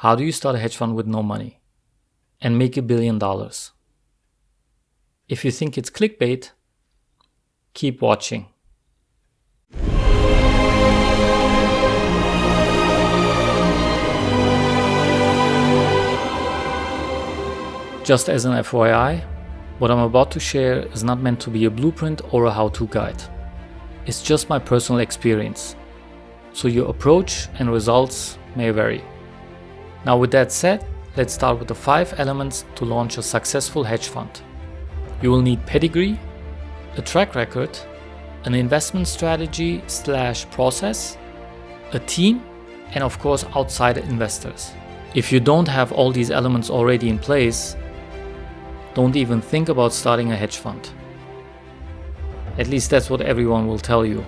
How do you start a hedge fund with no money and make $1 billion? If you think it's clickbait, keep watching. Just as an FYI, what I'm about to share is not meant to be a blueprint or a how-to guide. It's just my personal experience, so your approach and results may vary. Now with that said, let's start with the 5 elements to launch a successful hedge fund. You will need pedigree, a track record, an investment strategy/process, a team, and of course outside investors. If you don't have all these elements already in place, don't even think about starting a hedge fund. At least that's what everyone will tell you.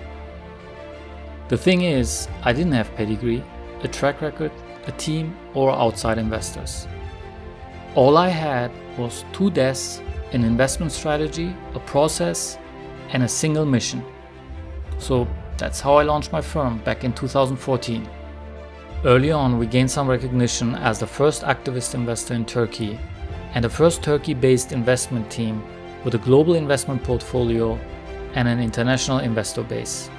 The thing is, I didn't have pedigree, a track record, a team, or outside investors. All I had was 2 desks, an investment strategy, a process, and a single mission. So that's how I launched my firm back in 2014. Early on, we gained some recognition as the first activist investor in Turkey and the first Turkey-based investment team with a global investment portfolio and an international investor base.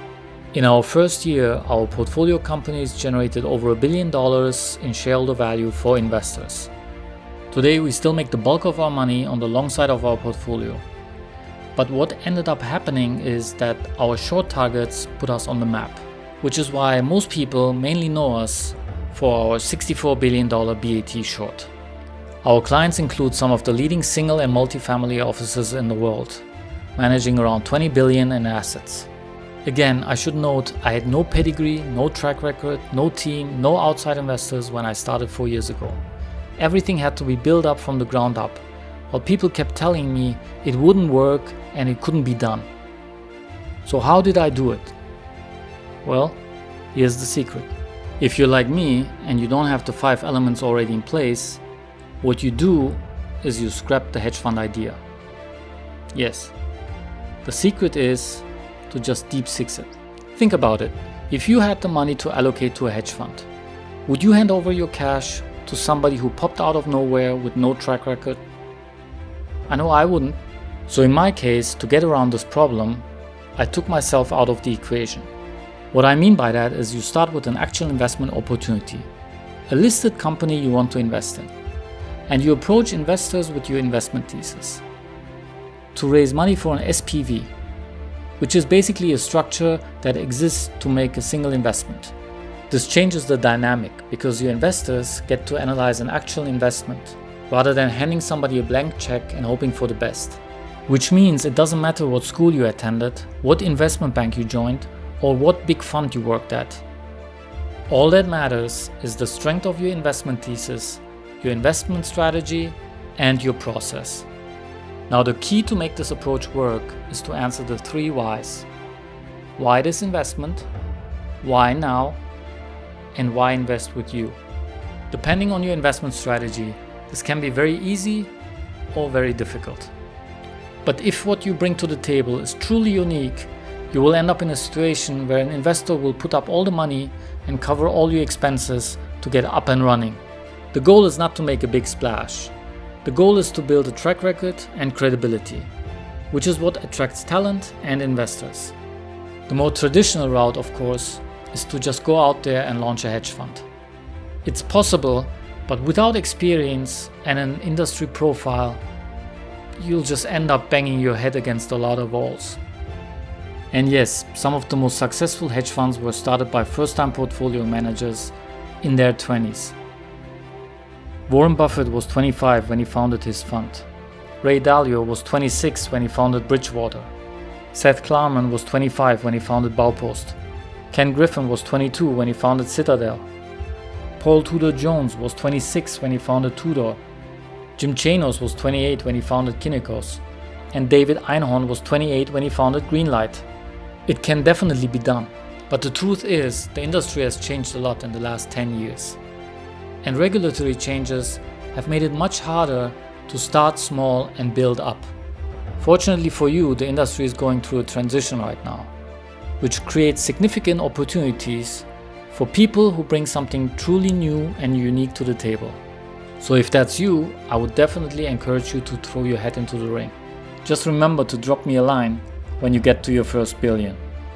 In our first year, our portfolio companies generated over $1 billion in shareholder value for investors. Today, we still make the bulk of our money on the long side of our portfolio. But what ended up happening is that our short targets put us on the map, which is why most people mainly know us for our $64 billion BAT short. Our clients include some of the leading single and multifamily offices in the world, managing around $20 billion in assets. Again, I should note I had no pedigree, no track record, no team, no outside investors when I started 4 years ago. Everything had to be built up from the ground up, while people kept telling me it wouldn't work and it couldn't be done. So how did I do it? Well, here's the secret. If you're like me and you don't have the 5 elements already in place, what you do is you scrap the hedge fund idea. Yes, the secret is to just deep six it. Think about it. If you had the money to allocate to a hedge fund, would you hand over your cash to somebody who popped out of nowhere with no track record? I know I wouldn't. So in my case, to get around this problem, I took myself out of the equation. What I mean by that is you start with an actual investment opportunity, a listed company you want to invest in, and you approach investors with your investment thesis. To raise money for an SPV, which is basically a structure that exists to make a single investment. This changes the dynamic because your investors get to analyze an actual investment rather than handing somebody a blank check and hoping for the best. Which means it doesn't matter what school you attended, what investment bank you joined, or what big fund you worked at. All that matters is the strength of your investment thesis, your investment strategy, and your process. Now the key to make this approach work is to answer the 3 whys. Why this investment? Why now? And why invest with you? Depending on your investment strategy, this can be very easy or very difficult. But if what you bring to the table is truly unique, you will end up in a situation where an investor will put up all the money and cover all your expenses to get up and running. The goal is not to make a big splash. The goal is to build a track record and credibility, which is what attracts talent and investors. The more traditional route, of course, is to just go out there and launch a hedge fund. It's possible, but without experience and an industry profile, you'll just end up banging your head against a lot of walls. And yes, some of the most successful hedge funds were started by first-time portfolio managers in their 20s. Warren Buffett was 25 when he founded his fund. Ray Dalio was 26 when he founded Bridgewater. Seth Klarman was 25 when he founded Baupost. Ken Griffin was 22 when he founded Citadel. Paul Tudor Jones was 26 when he founded Tudor. Jim Chanos was 28 when he founded Kinnikos. And David Einhorn was 28 when he founded Greenlight. It can definitely be done, but the truth is the industry has changed a lot in the last 10 years. And regulatory changes have made it much harder to start small and build up. Fortunately for you, the industry is going through a transition right now, which creates significant opportunities for people who bring something truly new and unique to the table. So if that's you, I would definitely encourage you to throw your hat into the ring. Just remember to drop me a line when you get to your first billion.